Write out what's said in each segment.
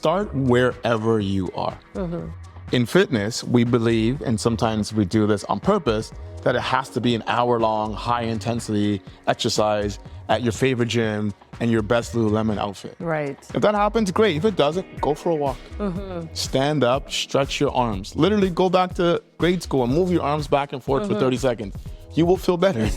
start wherever you are. In fitness, we believe, and sometimes we do this on purpose, that it has to be an hour-long, high-intensity exercise at your favorite gym and your best Lululemon outfit. Right. If that happens, great. If it doesn't, go for a walk. Stand up, stretch your arms. Literally go back to grade school and move your arms back and forth for 30 seconds. You will feel better.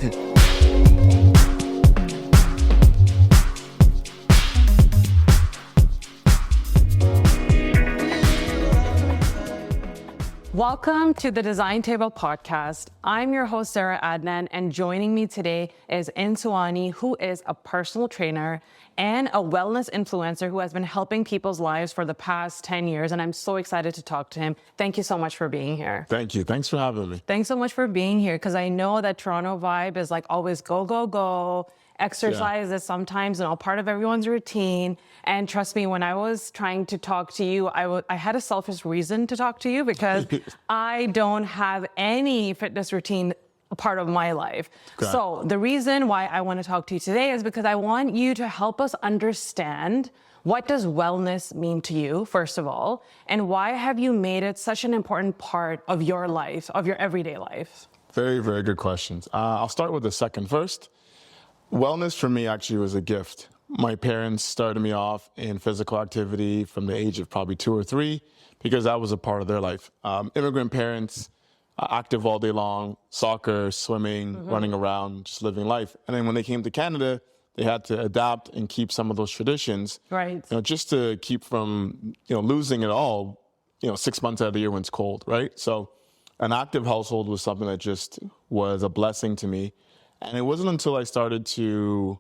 Welcome to the Design Table podcast. I'm your host, Sarah Adnan, and joining me today is Nsuani, who is a personal trainer and a wellness influencer who has been helping people's lives for the past 10 years. And I'm so excited to talk to him. Thank you so much for being here. Thank you. Thanks for having me. Thanks so much for being here, because I know that Toronto vibe is like always go, go, go. Exercise is sometimes part of everyone's routine. And trust me, when I was trying to talk to you, I had a selfish reason to talk to you because I don't have any fitness routine part of my life. Okay. So the reason why I want to talk to you today is because I want you to help us understand, what does wellness mean to you, first of all, and why have you made it such an important part of your life, of your everyday life? Very, very good questions. I'll start with the second first. Wellness for me actually was a gift. My parents started me off in physical activity from the age of probably 2 or 3 because that was a part of their life. Immigrant parents, active all day long, soccer, swimming, running around, just living life. And then when they came to Canada, they had to adapt and keep some of those traditions. Right. Just to keep from, losing it all, 6 months out of the year when it's cold, right? So an active household was something that just was a blessing to me. And it wasn't until I started to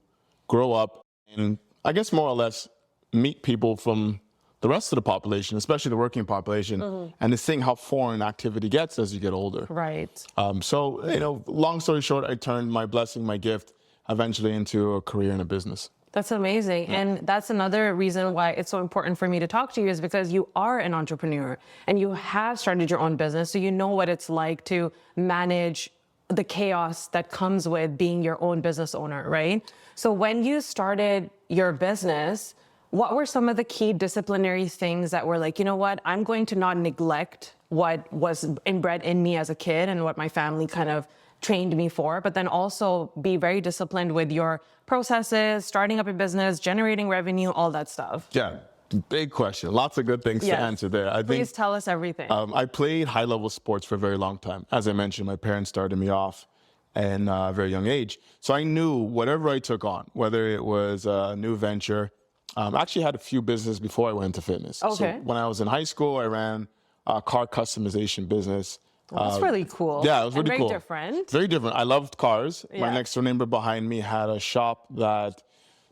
grow up and I guess more or less meet people from the rest of the population, especially the working population, and to seeing how foreign activity gets as you get older. Right. So, long story short, I turned my blessing, my gift, eventually into a career and a business. That's amazing. Yeah. And that's another reason why it's so important for me to talk to you, is because you are an entrepreneur and you have started your own business. So you know what it's like to manage the chaos that comes with being your own business owner, right? So when you started your business, what were some of the key disciplinary things that were like, you know what, I'm going to not neglect what was inbred in me as a kid and what my family kind of trained me for, but then also be very disciplined with your processes, starting up a business, generating revenue, all that stuff? Yeah. Big question. Lots of good things to answer there. Please tell us everything. I played high-level sports for a very long time. As I mentioned, my parents started me off at a very young age. So I knew whatever I took on, whether it was a new venture, I actually had a few businesses before I went into fitness. Okay. So when I was in high school, I ran a car customization business. Well, that's really cool. Yeah, it was really cool. Very different. Very different. I loved cars. Yeah. My next door neighbor behind me had a shop that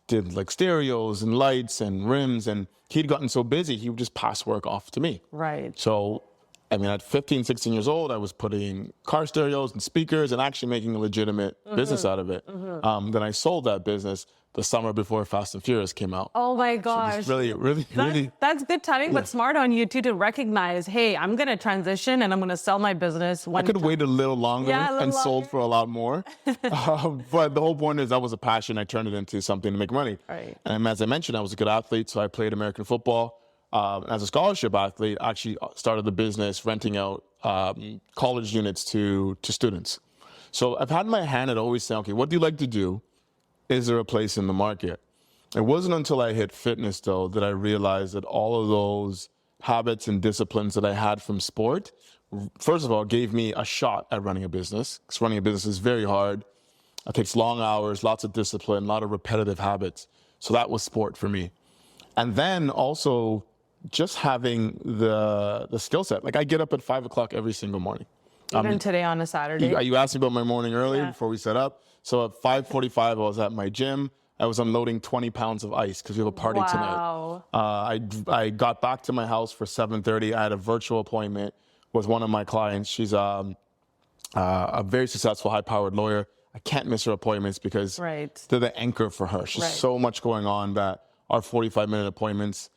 did like stereos and lights and rims, and he'd gotten so busy, he would just pass work off to me. Right. So, at 15, 16 years old, I was putting car stereos and speakers and actually making a legitimate business out of it. Then I sold that business the summer before Fast and Furious came out. Oh my gosh. So really. That's good timing, but smart on you too to recognize, hey, I'm going to transition and I'm going to sell my business. I could have waited a little longer sold for a lot more. But the whole point is that was a passion. I turned it into something to make money. Right. And as I mentioned, I was a good athlete, so I played American football. As a scholarship athlete, I actually started the business renting out college units to students. So I've had my hand at always saying, okay, what do you like to do? Is there a place in the market? It wasn't until I hit fitness, though, that I realized that all of those habits and disciplines that I had from sport, first of all, gave me a shot at running a business. Because running a business is very hard. It takes long hours, lots of discipline, a lot of repetitive habits. So that was sport for me. And then also just having the skill set. Like I get up at 5 o'clock every single morning. Even today on a Saturday. You asked me about my morning earlier before we set up. So at 5:45, I was at my gym. I was unloading 20 pounds of ice because we have a party tonight. I got back to my house for 7:30. I had a virtual appointment with one of my clients. She's a very successful, high-powered lawyer. I can't miss her appointments because they're the anchor for her. She's so much going on that our 45-minute appointments,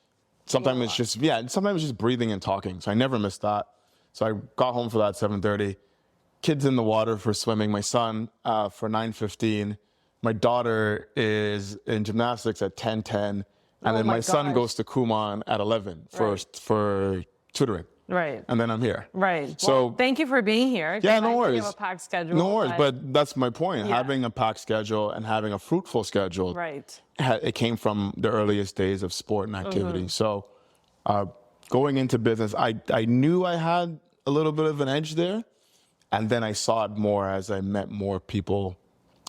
sometimes it's just breathing and talking. So I never missed that. So I got home for that 7:30. Kids in the water for swimming. My son for 9:15. My daughter is in gymnastics at 10:10. And then my my son gosh. goes to Kumon at 11 for tutoring. Right. And then I'm here. Right. So Well, thank you for being here. 'Cause yeah, I no know you worries. have a packed schedule. No worries, but that's my point. Yeah. Having a packed schedule and having a fruitful schedule, Right. it came from the earliest days of sport and activity. So going into business, I knew I had a little bit of an edge there. And then I saw it more as I met more people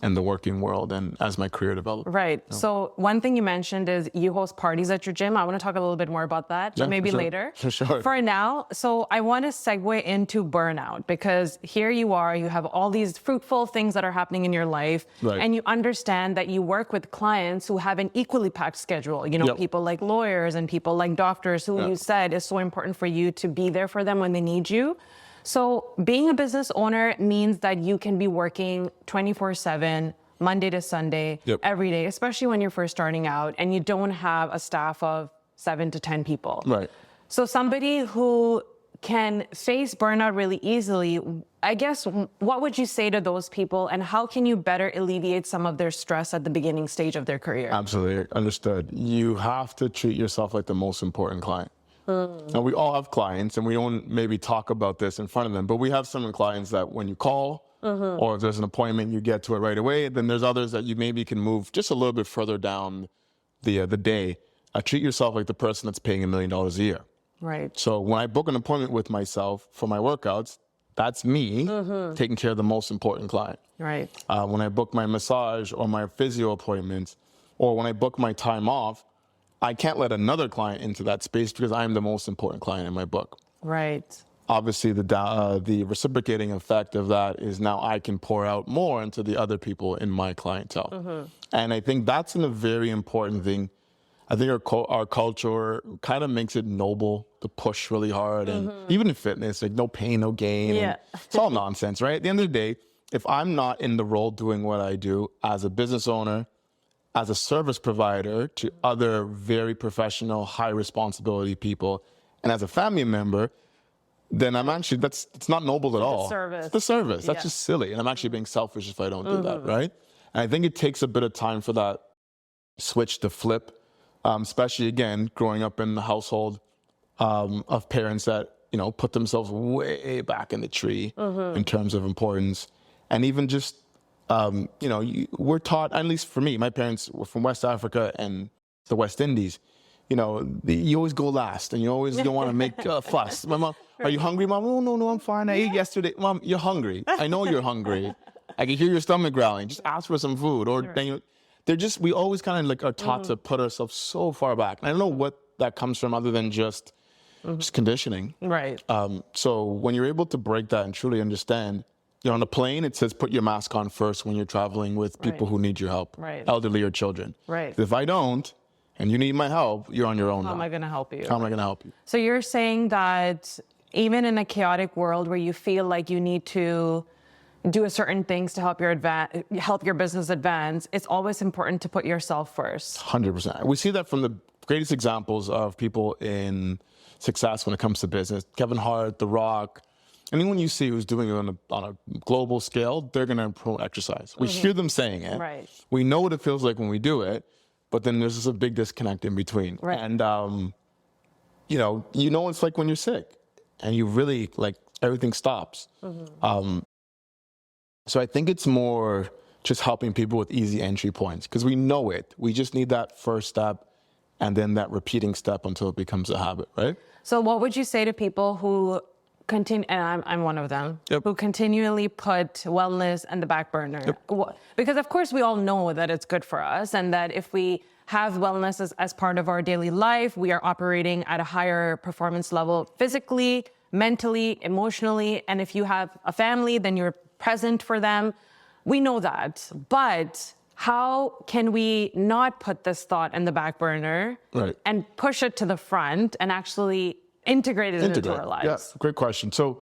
in the working world and as my career developed. Right. So one thing you mentioned is you host parties at your gym. I want to talk a little bit more about that, Yeah, maybe for sure. later. For sure. For now, so I want to segue into burnout, because here you are, you have all these fruitful things that are happening in your life, Right. and you understand that you work with clients who have an equally packed schedule. You know, Yep. people like lawyers and people like doctors who Yeah. you said is so important for you to be there for them when they need you. So being a business owner means that you can be working 24/7, Monday to Sunday, Yep. every day, especially when you're first starting out and you don't have a staff of 7 to 10 people. Right. So somebody who can face burnout really easily, I guess, what would you say to those people, and how can you better alleviate some of their stress at the beginning stage of their career? Absolutely. Understood. You have to treat yourself like the most important client. And we all have clients, and we don't maybe talk about this in front of them, but we have some clients that when you call or if there's an appointment, you get to it right away. Then there's others that you maybe can move just a little bit further down the day. Treat yourself like the person that's paying $1 million a year. Right. So when I book an appointment with myself for my workouts, that's me taking care of the most important client. Right. When I book my massage or my physio appointments, or when I book my time off, I can't let another client into that space because I'm the most important client in my book. Right. Obviously, the reciprocating effect of that is now I can pour out more into the other people in my clientele. And I think that's a very important thing. I think our culture kind of makes it noble to push really hard. And even in fitness, like no pain, no gain. Yeah. It's all nonsense, right? At the end of the day, if I'm not in the role doing what I do as a business owner, as a service provider to other very professional, high responsibility people, and as a family member, then I'm actually, it's not noble at all. service. It's the service. That's Yeah. just silly. And I'm actually being selfish if I don't do that, right? And I think it takes a bit of time for that switch to flip, especially, again, growing up in the household of parents that, you know, put themselves way back in the tree in terms of importance. And even just, you know, we're taught, at least for me, my parents were from West Africa and the West Indies. You know, you always go last and you always don't want to make a fuss. My mom, are you hungry, Mom? Oh, no, I'm fine. I ate yesterday. Mom, you're hungry. I know you're hungry. I can hear your stomach growling. Just ask for some food. Or then we always kind of like are taught to put ourselves so far back. And I don't know what that comes from other than just conditioning. Right. So when you're able to break that and truly understand, you know, on a plane, it says put your mask on first when you're traveling with people who need your help, Right. elderly or children. Right. If I don't, and you need my help, you're on your own How am now. I going to help you? How am I going to help you? So you're saying that even in a chaotic world where you feel like you need to do a certain things to help your business advance, it's always important to put yourself first. 100%. We see that from the greatest examples of people in success when it comes to business. Kevin Hart, The Rock, anyone you see who's doing it on a global scale, they're going to promote exercise. We hear them saying it. Right. We know what it feels like when we do it, but then there's just a big disconnect in between. Right. And, you know it's like when you're sick and you really, like, everything stops. So I think it's more just helping people with easy entry points because we know it. We just need that first step and then that repeating step until it becomes a habit, right? So what would you say to people who continue, and I'm one of them, Yep. who continually put wellness on the back burner? Because of course we all know that it's good for us and that if we have wellness as part of our daily life, we are operating at a higher performance level physically, mentally, emotionally. And if you have a family, then you're present for them. We know that. But how can we not put this thought in the back burner Right. and push it to the front and actually integrate it into our lives? Yeah, great question. So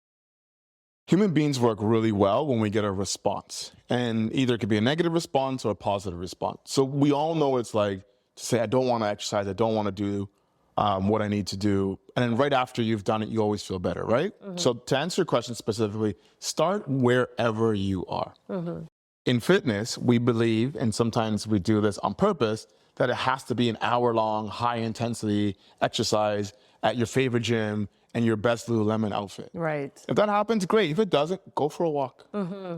human beings work really well when we get a response. And either it could be a negative response or a positive response. So we all know it's like to say, I don't want to exercise, I don't want to do what I need to do. And then right after you've done it, you always feel better, right? So to answer your question specifically, start wherever you are. In fitness, we believe, and sometimes we do this on purpose, that it has to be an hour-long, high-intensity exercise at your favorite gym and your best Lululemon outfit. Right. If that happens, great. If it doesn't, go for a walk.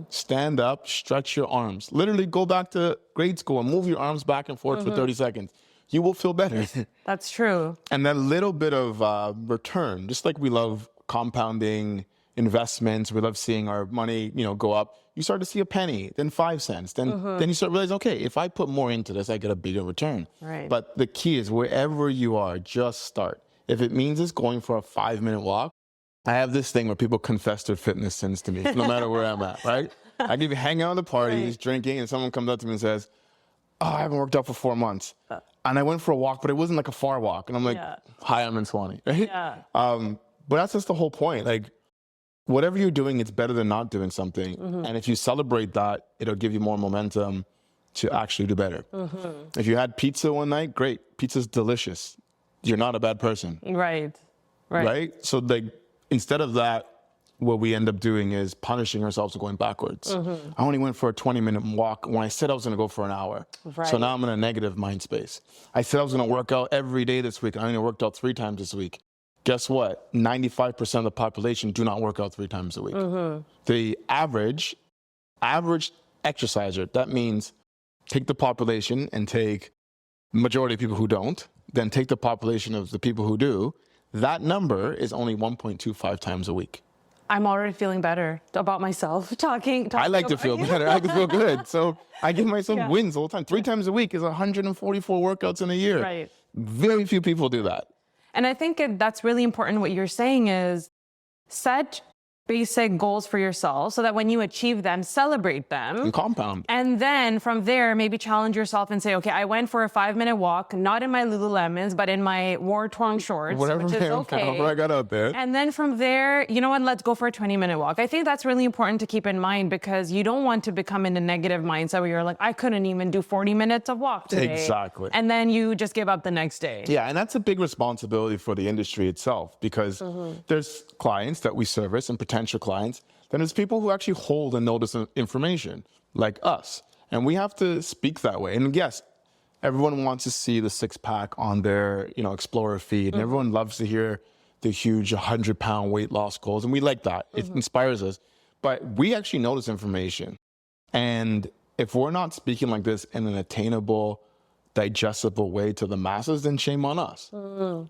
Stand up, stretch your arms. Literally go back to grade school and move your arms back and forth for 30 seconds. You will feel better. That's true. And that little bit of return, just like we love compounding investments, we love seeing our money, go up. You start to see a penny, then 5 cents, then you start realizing, okay, if I put more into this, I get a bigger return. Right. But the key is wherever you are, just start. If it means it's going for a 5-minute walk, I have this thing where people confess their fitness sins to me, no matter where I'm at, right? I can be hanging out at the parties, drinking, and someone comes up to me and says, oh, I haven't worked out for 4 months. And I went for a walk, but it wasn't like a far walk. And I'm like, hi, I'm Nsuani, right? Yeah. But that's just the whole point. Like, whatever you're doing, it's better than not doing something. And if you celebrate that, it'll give you more momentum to actually do better. If you had pizza one night, great. Pizza's delicious. You're not a bad person. Right? So like, instead of that, what we end up doing is punishing ourselves and going backwards. I only went for a 20-minute walk when I said I was gonna go for an hour. So now I'm in a negative mind space. I said I was gonna work out every day this week. I only worked out 3 times this week. Guess what? 95% of the population do not work out 3 times a week. The average exerciser, that means take the population and take majority of people who don't, then take the population of the people who do. That number is only 1.25 times a week. I'm already feeling better about myself talking I like to feel better. I like to feel good. So I give myself wins all the time. 3 times a week is 144 workouts in a year. Right. Very few people do that. And I think that's really important. What you're saying is set basic goals for yourself so that when you achieve them, celebrate them. And compound. And then from there, maybe challenge yourself and say, okay, I went for a 5-minute walk, not in my Lululemons, but in my war-torn shorts, Whatever, which is okay. Whatever I got out there. And then from there, you know what, let's go for a 20-minute walk. I think that's really important to keep in mind because you don't want to become in a negative mindset where you're like, I couldn't even do 40 minutes of walk today. Exactly. And then you just give up the next day. Yeah, and that's a big responsibility for the industry itself because there's clients that we service and potential clients. Then there's people who actually hold and know this information, like us. And we have to speak that way. And yes, everyone wants to see the 6-pack on their, Explorer feed. And everyone loves to hear the huge 100-pound weight loss goals. And we like that. It inspires us. But we actually know this information. And if we're not speaking like this in an attainable, digestible way to the masses, then shame on us.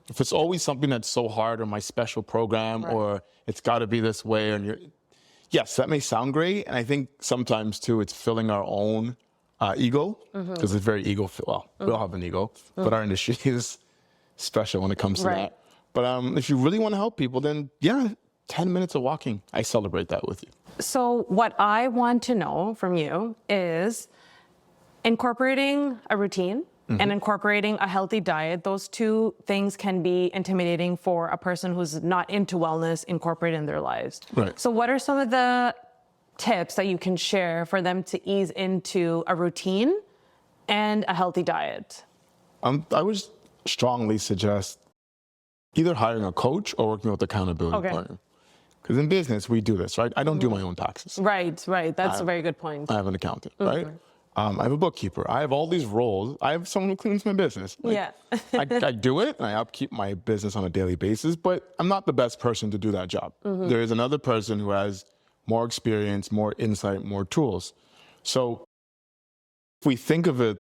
If it's always something that's so hard or my special program or it's got to be this way, and yes, that may sound great. And I think sometimes too, it's filling our own ego because it's very ego. Well, we all have an ego, but our industry is special when it comes to that. But if you really want to help people, then 10 minutes of walking, I celebrate that with you. So what I want to know from you is incorporating a routine and incorporating a healthy diet. Those two things can be intimidating for a person who's not into wellness incorporated in their lives. Right. So what are some of the tips that you can share for them to ease into a routine and a healthy diet? I would strongly suggest either hiring a coach or working with an accountability partner. Because in business, we do this, right? I don't do my own taxes. Right. That's a very good point. I have an accountant, right? I have a bookkeeper. I have all these roles. I have someone who cleans my business. I do it, and I upkeep my business on a daily basis, but I'm not the best person to do that job. There is another person who has more experience, more insight, more tools. So if we think of it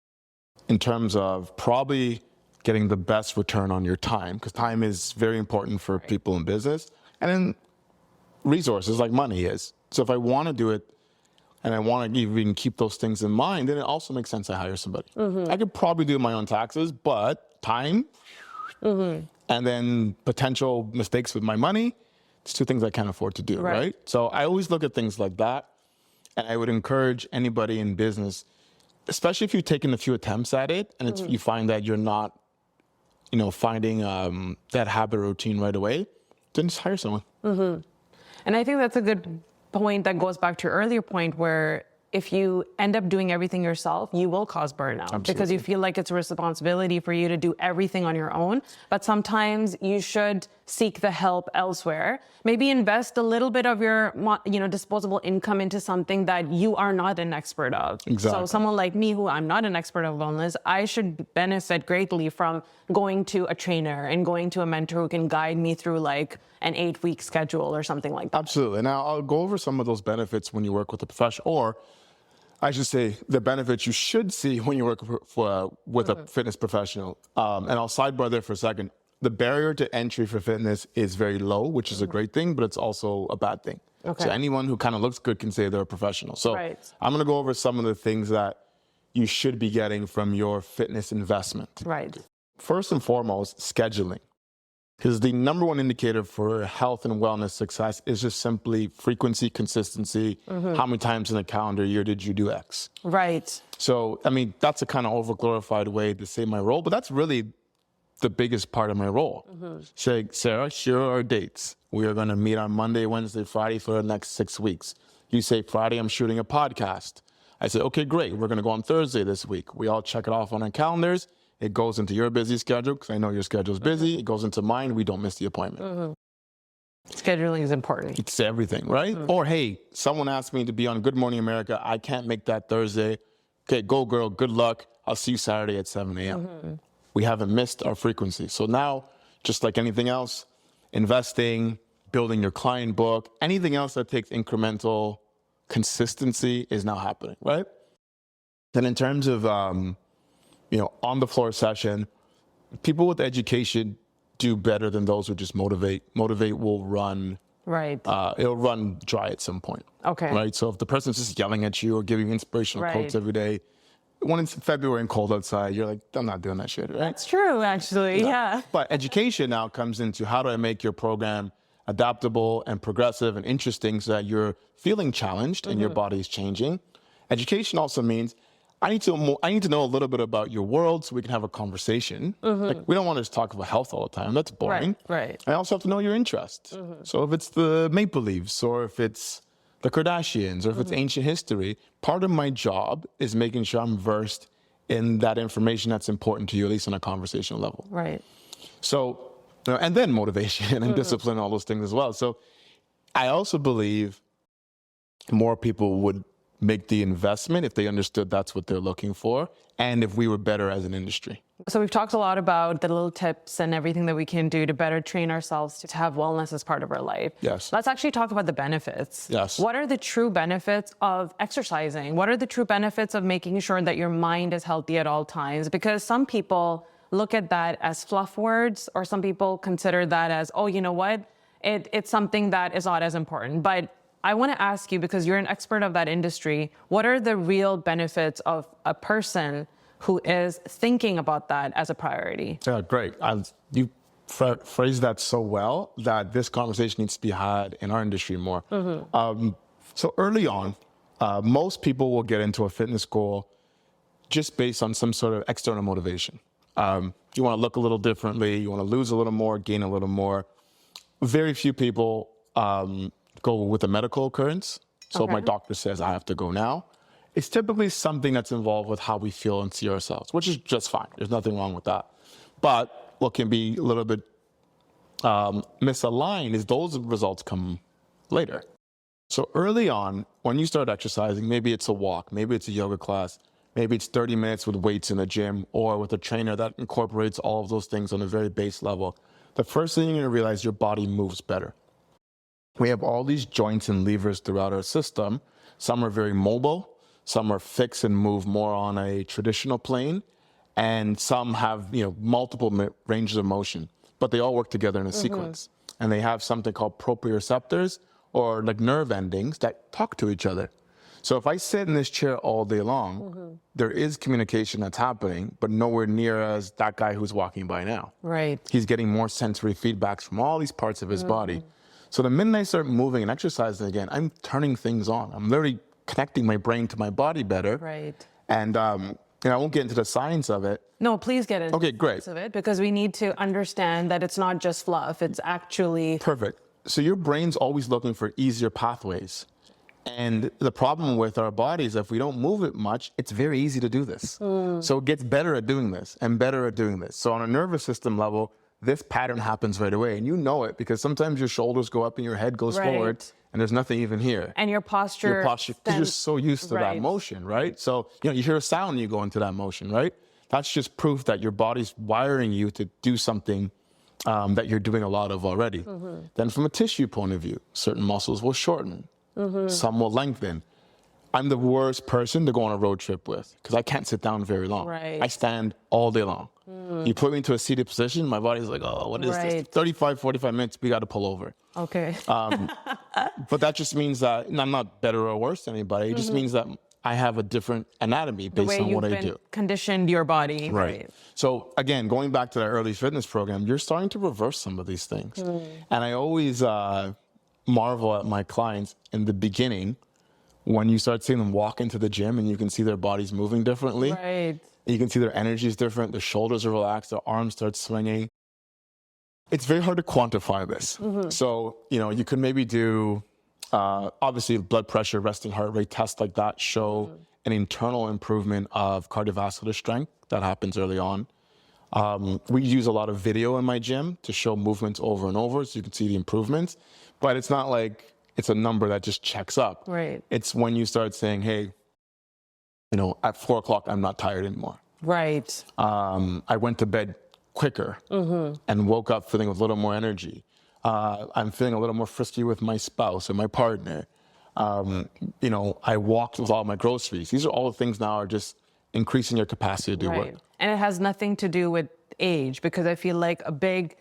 in terms of probably getting the best return on your time, because time is very important for people in business, and then resources like money is. So if I want to do it, and I want to even keep those things in mind, then it also makes sense I hire somebody. I could probably do my own taxes, but time and then potential mistakes with my money, it's 2 things I can't afford to do, right? So I always look at things like that, and I would encourage anybody in business, especially if you've taken a few attempts at it, and you find that you're not, finding that habit or routine right away, then just hire someone. And I think that's a good point that goes back to your earlier point where if you end up doing everything yourself, you will cause burnout because you feel like it's a responsibility for you to do everything on your own. But sometimes you should seek the help elsewhere. Maybe invest a little bit of your, disposable income into something that you are not an expert of. Exactly. So someone like me, who I'm not an expert of wellness, I should benefit greatly from going to a trainer and going to a mentor who can guide me through like an 8-week schedule or something like that. Absolutely. Now, I'll go over some of those benefits when you work with a professional, or I should say the benefits you should see when you work with a fitness professional. And I'll sidebar there for a second. The barrier to entry for fitness is very low, which is a great thing, but it's also a bad thing. Okay. So anyone who kind of looks good can say they're a professional. So Right. I'm going to go over some of the things that you should be getting from your fitness investment. Right. First and foremost, scheduling. Because the number one indicator for health and wellness success is just simply frequency, consistency. How many times in a calendar year did you do X? Right. So, I mean, that's a kind of overglorified way to say my role, but that's really the biggest part of my role. Say, Sarah, here are our dates. We are going to meet on Monday, Wednesday, Friday for the next 6 weeks. You say, Friday, I'm shooting a podcast. I say, okay, great. We're going to go on Thursday this week. We all check it off on our calendars. It goes into your busy schedule because I know your schedule's busy. It goes into mine. We don't miss the appointment. Scheduling is important. It's everything, right? Or, hey, someone asked me to be on Good Morning America. I can't make that Thursday. Okay, go girl, good luck. I'll see you Saturday at 7 a.m. We haven't missed our frequency. So now, just like anything else, investing, building your client book, anything else that takes incremental consistency is now happening, right? Then in terms of, on the floor session, people with education do better than those who just motivate. Motivate will run, Right. It'll run dry at some point. Okay. Right. So if the person's just yelling at you or giving you inspirational Right. quotes every day, when it's February and cold outside, you're like, I'm not doing that shit, right? It's true, actually. Yeah. But education now comes into how do I make your program adaptable and progressive and interesting so that you're feeling challenged and your body's changing. Education also means I need to know a little bit about your world so we can have a conversation. Like, we don't want to just talk about health all the time. That's boring. Right. I also have to know your interests. So if it's the Maple Leafs or if it's the Kardashians or if it's ancient history, part of my job is making sure I'm versed in that information that's important to you, at least on a conversational level. Right. So, and then motivation and discipline, all those things as well. So I also believe more people would make the investment if they understood that's what they're looking for and if we were better as an industry. So we've talked a lot about the little tips and everything that we can do to better train ourselves to have wellness as part of our life. Yes. Let's actually talk about the benefits. Yes. What are the true benefits of exercising? What are the true benefits of making sure that your mind is healthy at all times? Because some people look at that as fluff words, or some people consider that as, oh, you know what? It's something that is not as important. But I want to ask you, because you're an expert of that industry, what are the real benefits of a person who is thinking about that as a priority? Yeah, great. You phrased that so well that this conversation needs to be had in our industry more. So early on, most people will get into a fitness goal just based on some sort of external motivation. You want to look a little differently. You want to lose a little more, gain a little more. Very few people go with a medical occurrence. So if my doctor says I have to go now, it's typically something that's involved with how we feel and see ourselves, which is just fine. There's nothing wrong with that. But what can be a little bit misaligned is those results come later. So early on, when you start exercising, maybe it's a walk, maybe it's a yoga class, maybe it's 30 minutes with weights in the gym or with a trainer that incorporates all of those things on a very base level. The first thing you're going to realize, your body moves better. We have all these joints and levers throughout our system. Some are very mobile, some are fixed and move more on a traditional plane, and some have multiple ranges of motion, but they all work together in a sequence. And they have something called proprioceptors, or like nerve endings that talk to each other. So if I sit in this chair all day long, there is communication that's happening, but nowhere near as that guy who's walking by now. Right. He's getting more sensory feedbacks from all these parts of his body. So the minute I start moving and exercising again, I'm turning things on. I'm literally connecting my brain to my body better. Right. And I won't get into the science of it. No, please get into Okay, the great. science of it, because we need to understand that it's not just fluff. It's actually... Perfect. So your brain's always looking for easier pathways. And the problem with our bodies, if we don't move it much, it's very easy to do this. So it gets better at doing this and better at doing this. So on a nervous system level, this pattern happens right away. And you know it because sometimes your shoulders go up and your head goes forward and there's nothing even here. And your posture, because you're just so used to that motion, right? So, you hear a sound and you go into that motion, right? That's just proof that your body's wiring you to do something that you're doing a lot of already. Then from a tissue point of view, certain muscles will shorten. Some will lengthen. I'm the worst person to go on a road trip with because I can't sit down very long. I stand all day long. You put me into a seated position, my body's like, oh, what is this? 35, 45 minutes, we got to pull over. Okay. But that just means that, and I'm not better or worse than anybody, it just means that I have a different anatomy based on what I do. Conditioned your body. Right. So again, going back to the early fitness program, you're starting to reverse some of these things. And I always marvel at my clients in the beginning when you start seeing them walk into the gym and you can see their bodies moving differently. You can see their energy is different. Their shoulders are relaxed. Their arms start swinging. It's very hard to quantify this. So, you could maybe do, obviously, blood pressure, resting heart rate tests like that show an internal improvement of cardiovascular strength that happens early on. We use a lot of video in my gym to show movements over and over so you can see the improvements. But it's not like it's a number that just checks up. It's when you start saying, hey, at 4 o'clock, I'm not tired anymore. I went to bed quicker and woke up feeling with a little more energy. I'm feeling a little more frisky with my spouse or my partner. I walked with all my groceries. These are all the things now are just increasing your capacity to do work. And it has nothing to do with age because I feel like a big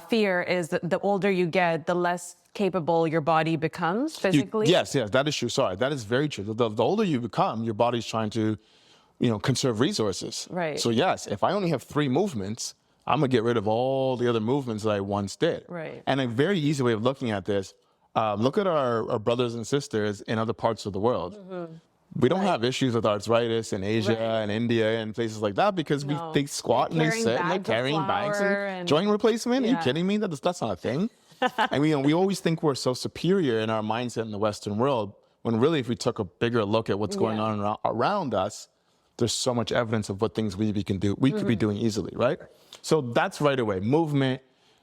fear is that the older you get, the less capable your body becomes physically. Yes, that is true. Sorry, that is very true. The older you become, your body's trying to, conserve resources. So yes, if I only have 3 movements, I'm gonna get rid of all the other movements that I once did. And a very easy way of looking at this, look at our brothers and sisters in other parts of the world. We don't have issues with arthritis in Asia and India and places like that because they squat and they sit and they're carrying bags and joint replacement. Are you kidding me? That's not a thing. And we always think we're so superior in our mindset in the Western world when really if we took a bigger look at what's going on around us, there's so much evidence of what things we could be doing easily, right? So that's right away. Movement,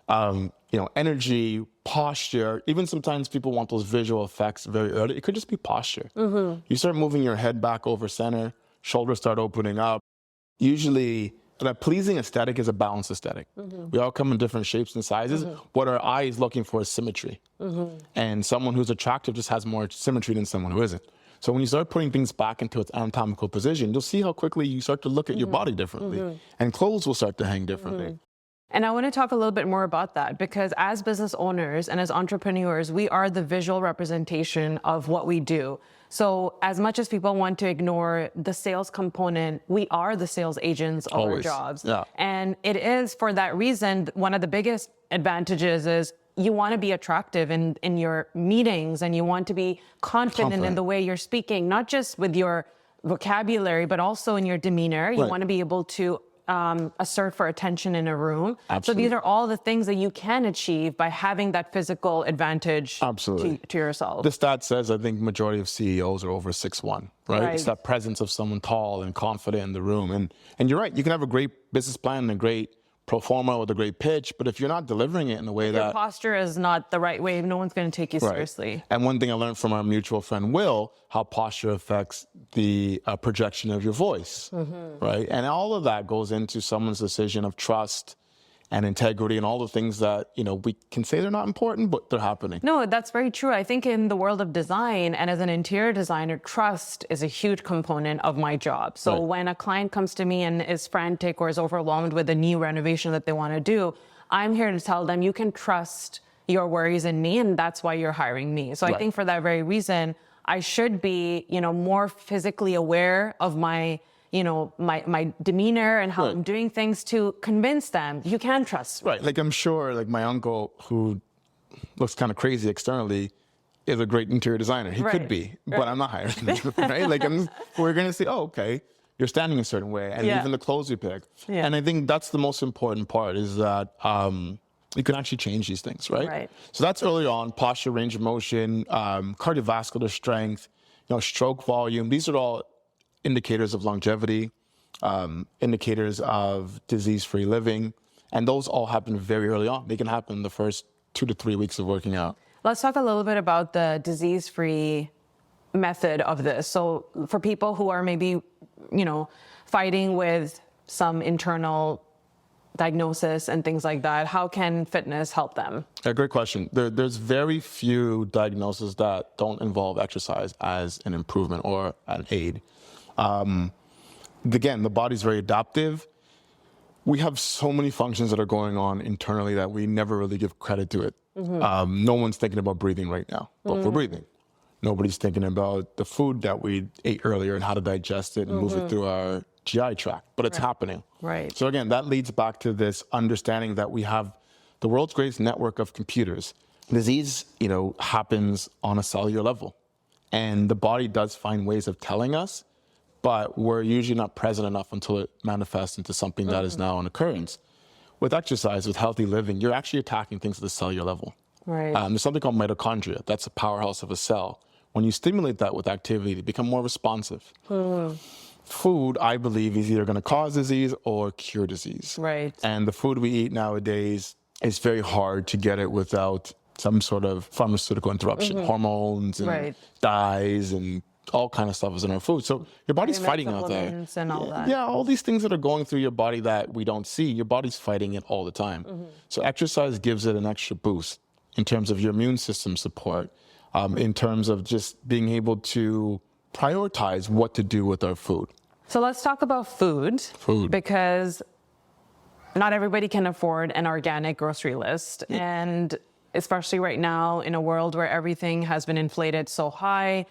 energy, posture. Even sometimes people want those visual effects very early. It could just be posture. You start moving your head back over center, shoulders start opening up. Usually, a pleasing aesthetic is a balanced aesthetic. We all come in different shapes and sizes. What our eye is looking for is symmetry. And someone who's attractive just has more symmetry than someone who isn't. So when you start putting things back into its anatomical position, you'll see how quickly you start to look at your body differently. And clothes will start to hang differently. And I want to talk a little bit more about that because as business owners and as entrepreneurs, we are the visual representation of what we do. So as much as people want to ignore the sales component, we are the sales agents of our jobs. And it is for that reason, one of the biggest advantages is you want to be attractive in your meetings and you want to be confident in the way you're speaking, not just with your vocabulary, but also in your demeanor. You want to be able to assert for attention in a room. So these are all the things that you can achieve by having that physical advantage to yourself. The stat says, I think majority of CEOs are over 6'1", right? It's that presence of someone tall and confident in the room. And you're right, you can have a great business plan and a great pro forma with a great pitch, but if you're not delivering it in a way your posture is not the right way, no one's going to take you seriously. And one thing I learned from our mutual friend Will, how posture affects the projection of your voice, right? And all of that goes into someone's decision of trust and integrity and all the things that, we can say they're not important, but they're happening. No, that's very true. I think in the world of design and as an interior designer, trust is a huge component of my job. So when a client comes to me and is frantic or is overwhelmed with a new renovation that they want to do, I'm here to tell them you can trust your worries in me and that's why you're hiring me. So I think for that very reason, I should be, more physically aware of my my demeanor and how I'm doing things to convince them you can trust me. Like I'm sure like my uncle who looks kind of crazy externally is a great interior designer. He could be, but I'm not hiring him, right? Like we're going to say, oh, okay, you're standing a certain way and even the clothes you pick. And I think that's the most important part is that you can actually change these things, right? Right. So that's early on: posture, range of motion, cardiovascular strength, stroke volume. These are all indicators of longevity, indicators of disease-free living, and those all happen very early on. They can happen in the first 2 to 3 weeks of working out. Let's talk a little bit about the disease-free method of this. So for people who are maybe, fighting with some internal diagnosis and things like that, how can fitness help them? Yeah, great question. There's very few diagnoses that don't involve exercise as an improvement or an aid. Again, the body's very adaptive. We have so many functions that are going on internally that we never really give credit to it. No one's thinking about breathing right now, but we're breathing. Nobody's thinking about the food that we ate earlier and how to digest it and move it through our GI tract, but it's happening. Right. So again, that leads back to this understanding that we have the world's greatest network of computers. Disease, happens on a cellular level, and the body does find ways of telling us, but we're usually not present enough until it manifests into something that is now an occurrence. With exercise, with healthy living, you're actually attacking things at the cellular level. Right. There's something called mitochondria. That's a powerhouse of a cell. When you stimulate that with activity, they become more responsive. Food, I believe, is either going to cause disease or cure disease. Right. And the food we eat nowadays, it's very hard to get it without some sort of pharmaceutical interruption. Hormones and dyes and all kind of stuff is in our food. So your body's fighting out there. And all that. Yeah, all these things that are going through your body that we don't see, your body's fighting it all the time. So exercise gives it an extra boost in terms of your immune system support, in terms of just being able to prioritize what to do with our food. So let's talk about food. Because not everybody can afford an organic grocery list. And especially right now in a world where everything has been inflated so high,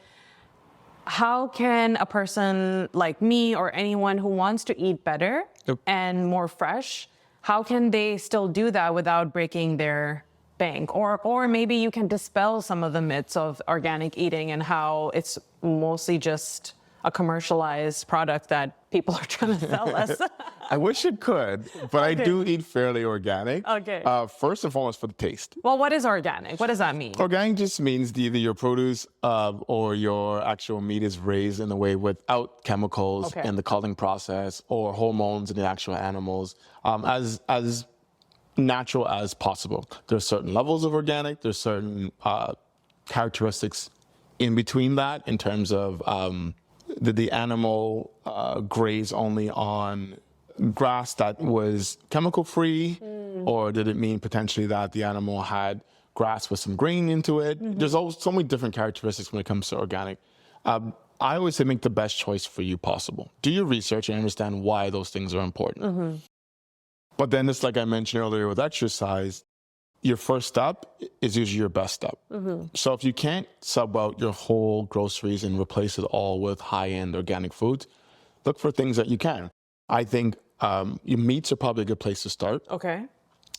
how can a person like me or anyone who wants to eat better and more fresh, how can they still do that without breaking their bank? Or maybe you can dispel some of the myths of organic eating and how it's mostly just a commercialized product that people are trying to sell us. I wish it could, but I do eat fairly organic. Okay. First and foremost for the taste. Well, what is organic? What does that mean? Organic just means either your produce or your actual meat is raised in a way without chemicals in the culling process or hormones in the actual animals, as natural as possible. There's certain levels of organic. There's certain characteristics in between that in terms of did the animal graze only on grass that was chemical free, or did it mean potentially that the animal had grass with some grain into it? There's always so many different characteristics when it comes to organic. I always say make the best choice for you possible. Do your research and understand why those things are important. But then it's like I mentioned earlier with exercise, your first step is usually your best step. So if you can't sub out your whole groceries and replace it all with high-end organic foods, look for things that you can. I think your meats are probably a good place to start. Okay.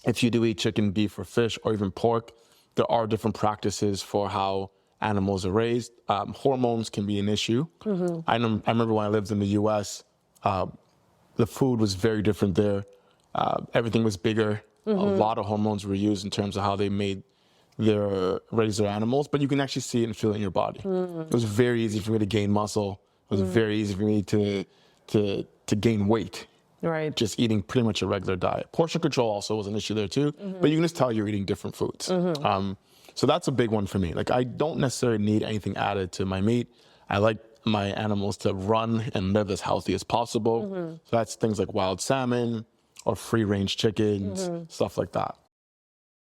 If you do eat chicken, beef, or fish, or even pork, there are different practices for how animals are raised. Hormones can be an issue. I remember when I lived in the U.S., the food was very different there. Everything was bigger. A lot of hormones were used in terms of how they raise their animals, but you can actually see it and feel it in your body. It was very easy for me to gain muscle. It was very easy for me to gain weight. Right. Just eating pretty much a regular diet. Portion control also was an issue there too, but you can just tell you're eating different foods. So that's a big one for me. Like I don't necessarily need anything added to my meat. I like my animals to run and live as healthy as possible. So that's things like wild salmon or free-range chickens, stuff like that.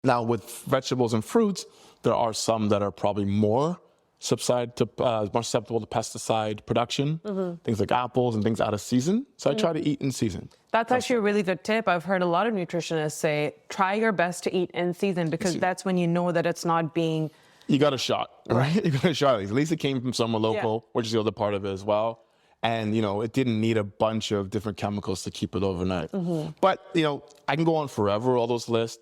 Now with vegetables and fruits, there are some that are probably more susceptible to pesticide production, things like apples and things out of season. So I try to eat in season. That's actually a really good tip. I've heard a lot of nutritionists say, try your best to eat in season because that's when you know that it's not being... You got a shot, right? You got a shot. At least it came from somewhere local, which is the other part of it as well. And, it didn't need a bunch of different chemicals to keep it overnight. But, I can go on forever, all those lists.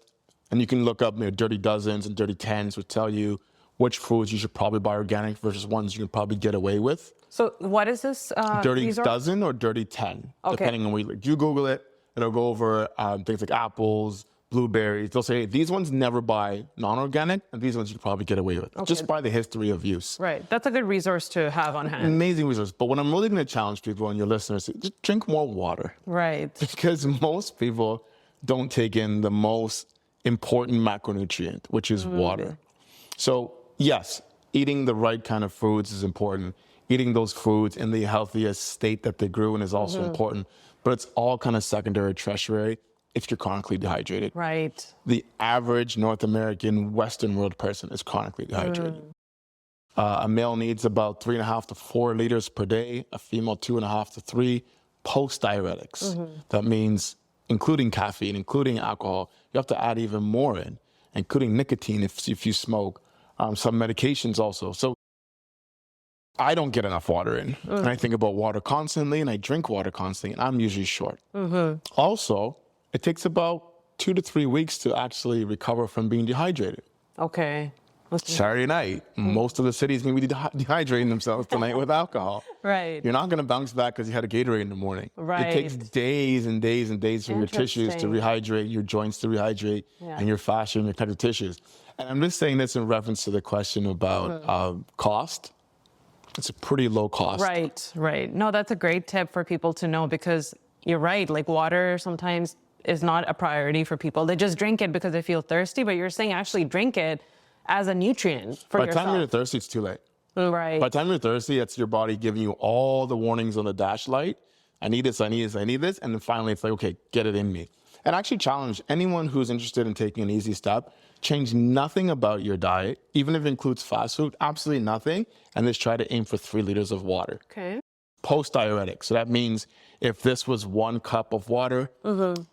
And you can look up dirty dozens and dirty tens, which tell you which foods you should probably buy organic versus ones you can probably get away with. So what is this? Dirty dozen or dirty 10, depending on where you Google it. It'll go over things like apples, blueberries. They'll say, hey, these ones never buy non-organic, and these ones you can probably get away with, just by the history of use. Right. That's a good resource to have on hand. Amazing resource. But what I'm really going to challenge people and your listeners, just drink more water. Right. Because most people don't take in the most important macronutrient, which is water. So yes, eating the right kind of foods is important. Eating those foods in the healthiest state that they grew in is also important. But it's all kind of secondary, tertiary if you're chronically dehydrated. Right. The average North American Western world person is chronically dehydrated. A male needs about 3.5 to 4 liters per day, a female 2.5 to 3 post-diuretics. That means including caffeine, including alcohol. You have to add even more in, including nicotine if you smoke, some medications also. So I don't get enough water in. And I think about water constantly, and I drink water constantly, and I'm usually short. Also, it takes about 2 to 3 weeks to actually recover from being dehydrated. Okay. Saturday night, most of the city's gonna be dehydrating themselves tonight with alcohol. Right. You're not gonna bounce back because you had a Gatorade in the morning. Right. It takes days and days and days for your tissues to rehydrate, your joints to rehydrate, and your fascia and your connective tissues. And I'm just saying this in reference to the question about cost. It's a pretty low cost. Right, right. No, that's a great tip for people to know, because you're right. Like, water sometimes is not a priority for people. They just drink it because they feel thirsty, but you're saying actually drink it as a nutrient for yourself. By the time you're thirsty, it's too late. Right. By the time you're thirsty, it's your body giving you all the warnings on the dash light. I need this, I need this, I need this. And then finally it's like, okay, get it in me. And actually challenge anyone who's interested in taking an easy step. Change nothing about your diet, even if it includes fast food, absolutely nothing. And just try to aim for 3 liters of water. Okay. Post-diuretic. So that means if this was 1 cup of water, and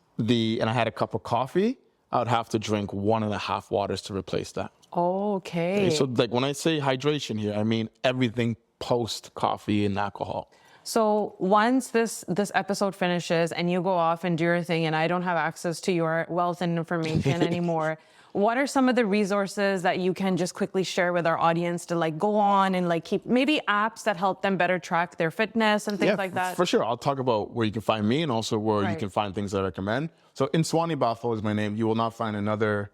I had a cup of coffee, I would have to drink 1.5 waters to replace that. Okay. So like when I say hydration here, I mean everything post coffee and alcohol. So once this episode finishes and you go off and do your thing, and I don't have access to your wealth and information anymore, what are some of the resources that you can just quickly share with our audience to like go on and like keep maybe apps that help them better track their fitness and things like that? For sure. I'll talk about where you can find me and also where you can find things that I recommend. So Nsuani Baffoe is my name. You will not find another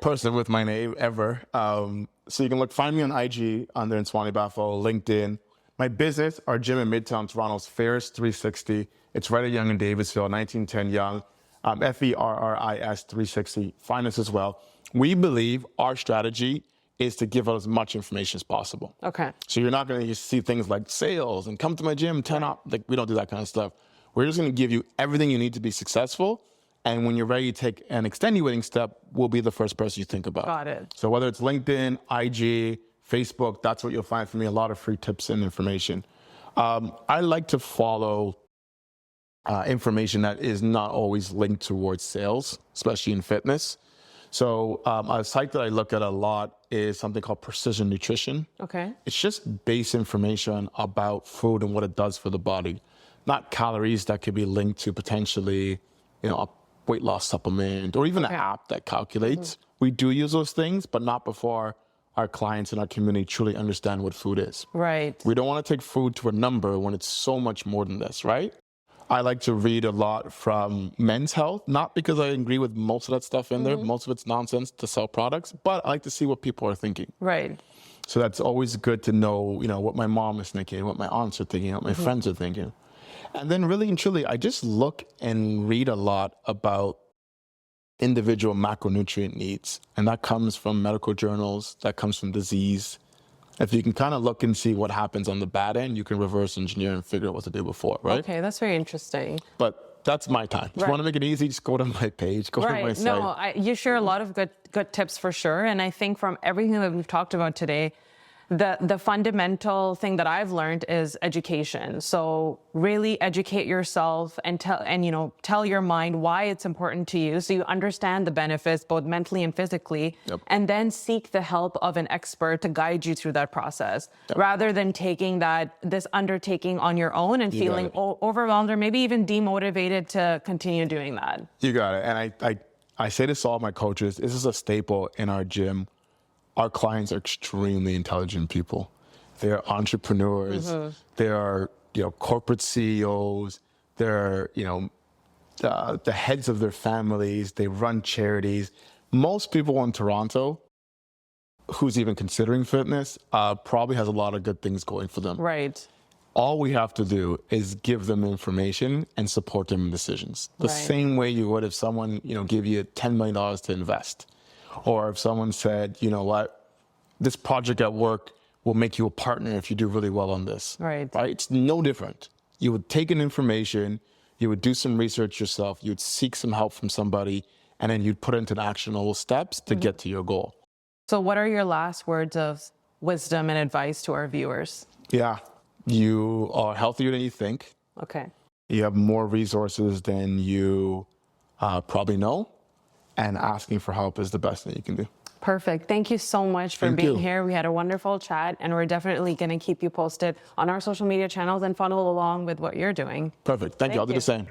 person with my name ever. So you can find me on IG under Nsuani Baffoe, LinkedIn. My business, our gym in Midtown Toronto's Ferris 360. It's right at Yonge and Davisville, 1910 Yonge. Ferris 360. Find us as well. We believe our strategy is to give out as much information as possible. Okay. So you're not going to see things like sales and come to my gym, 10 up. Like, we don't do that kind of stuff. We're just going to give you everything you need to be successful. And when you're ready to take an extenuating step, we'll be the first person you think about. Got it. So whether it's LinkedIn, IG, Facebook, that's what you'll find from me. A lot of free tips and information. I like to follow information that is not always linked towards sales, especially in fitness. So a site that I look at a lot is something called Precision Nutrition. Okay. It's just base information about food and what it does for the body, not calories that could be linked to potentially, a weight loss supplement or even an app that calculates. We do use those things, but not before our clients and our community truly understand what food is. Right. We don't want to take food to a number when it's so much more than this, right? I like to read a lot from Men's Health, not because I agree with most of that stuff in there. Most of it's nonsense to sell products, but I like to see what people are thinking. Right. So that's always good to know, what my mom is thinking, what my aunts are thinking, what my friends are thinking. And then really and truly, I just look and read a lot about individual macronutrient needs. And that comes from medical journals, that comes from disease. If you can kind of look and see what happens on the bad end, you can reverse engineer and figure out what to do before, right? Okay, that's very interesting. But that's my time. If you want to make it easy, just go to my page, go to my site. No, you share a lot of good tips for sure. And I think from everything that we've talked about today, the fundamental thing that I've learned is education. So really educate yourself and tell your mind why it's important to you, so you understand the benefits both mentally and physically, and then seek the help of an expert to guide you through that process, rather than taking this undertaking on your own and feeling overwhelmed or maybe even demotivated to continue doing that. You got it. And I say this to all my coaches. This is a staple in our gym. Our clients are extremely intelligent people. They're entrepreneurs. They are, corporate CEOs. They're, the heads of their families. They run charities. Most people in Toronto who's even considering fitness probably has a lot of good things going for them. Right. All we have to do is give them information and support them in decisions. The same way you would if someone, give you $10 million to invest. Or if someone said, you know what, this project at work will make you a partner if you do really well on this. Right. It's no different. You would take in information, you would do some research yourself, you'd seek some help from somebody, and then you'd put into actionable steps to get to your goal. So what are your last words of wisdom and advice to our viewers? Yeah. You are healthier than you think. Okay. You have more resources than you probably know. And asking for help is the best thing you can do. Perfect. Thank you so much for being here. We had a wonderful chat, and we're definitely going to keep you posted on our social media channels and follow along with what you're doing. Perfect. Thank you. I'll do the same.